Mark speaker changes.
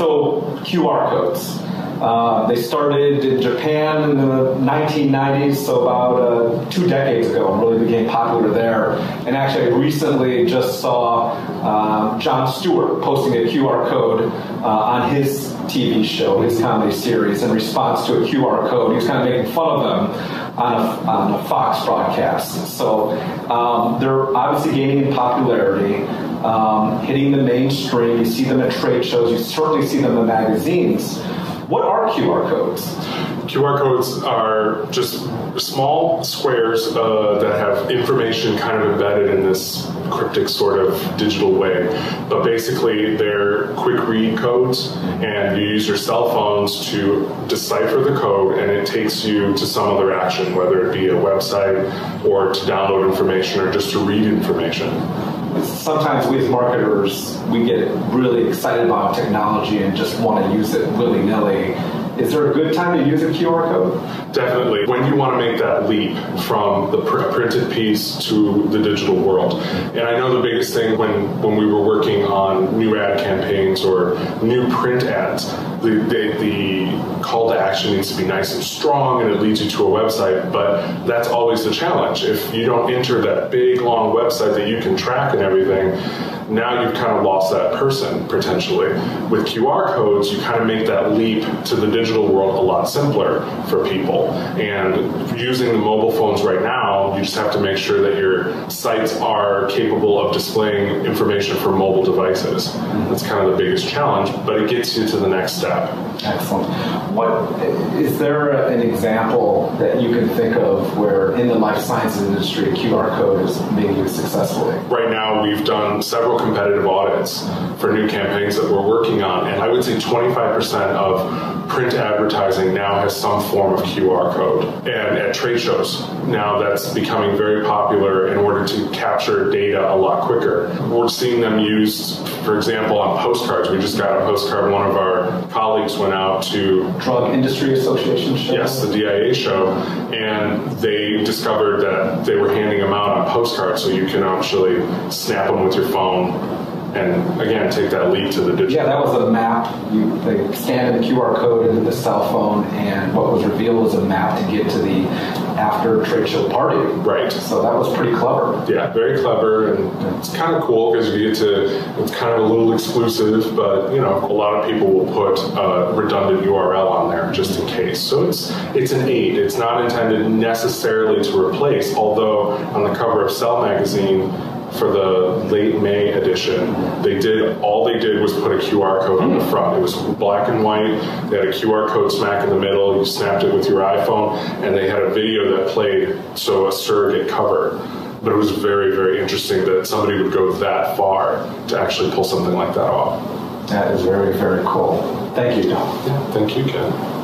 Speaker 1: So QR codes. They started in Japan in the 1990s, so about 2 decades ago, and really became popular there. And actually, I recently just saw Jon Stewart posting a QR code on his TV show, his comedy series, in response to a QR code. He was kind of making fun of them on a Fox broadcast. So they're obviously gaining in popularity, hitting the mainstream. You see them at trade shows. You certainly see them in magazines. What are QR codes?
Speaker 2: QR codes are just small squares that have information kind of embedded in this cryptic sort of digital way. But basically, they're quick read codes, and you use your cell phones to decipher the code, and it takes you to some other action, whether it be a website or to download information or just to read information.
Speaker 1: Sometimes we as marketers, we get really excited about technology and just want to use it willy-nilly. Is there a good time to use a QR code?
Speaker 2: Definitely. When you want to make that leap from the printed piece to the digital world. And I know the biggest thing when we were working on new ad campaigns or new print ads, the call to action needs to be nice and strong, and it leads you to a website, but that's always the challenge. If you don't enter that big, long website that you can track and everything, now you've kind of lost that person, potentially. With QR codes, you kind of make that leap to the digital world a lot simpler for people. And using the mobile phones right now, you just have to make sure that your sites are capable of displaying information for mobile devices. That's kind of the biggest challenge, but it gets you to the next step.
Speaker 1: Excellent. Is there an example that you can think of where in the life sciences industry a QR code is being used successfully?
Speaker 2: Right now, we've done several competitive audits for new campaigns that we're working on, and I would say 25% of print advertising now has some form of QR code. And at trade shows, now that's becoming very popular in order to capture data a lot quicker. We're seeing them used, for example, on postcards. We just got a postcard. One of our colleagues went out to
Speaker 1: Drug Industry Association show?
Speaker 2: Yes, the DIA show, and they discovered that they were handing them out on postcards, so you can actually snap them with your phone and, again, take that leap to the digital.
Speaker 1: Yeah, that was a map. They scanned the QR code into the cell phone, and what was revealed was a map to get to the after trade show party.
Speaker 2: Right.
Speaker 1: So that was pretty clever.
Speaker 2: Yeah, very clever, and it's kind of cool because you get to, it's kind of a little exclusive, but, you know, a lot of people will put a redundant URL on there just in case. So it's an aid. It's not intended necessarily to replace, although on the cover of Cell magazine, for the late May edition, all they did was put a QR code on the front. It was black and white. They had a QR code smack in the middle. You snapped it with your iPhone, and they had a video that played, so a surrogate cover. But it was very, very interesting that somebody would go that far to actually pull something like that off.
Speaker 1: That is very, very cool. Thank you, Tom.
Speaker 2: Yeah, thank you, Ken.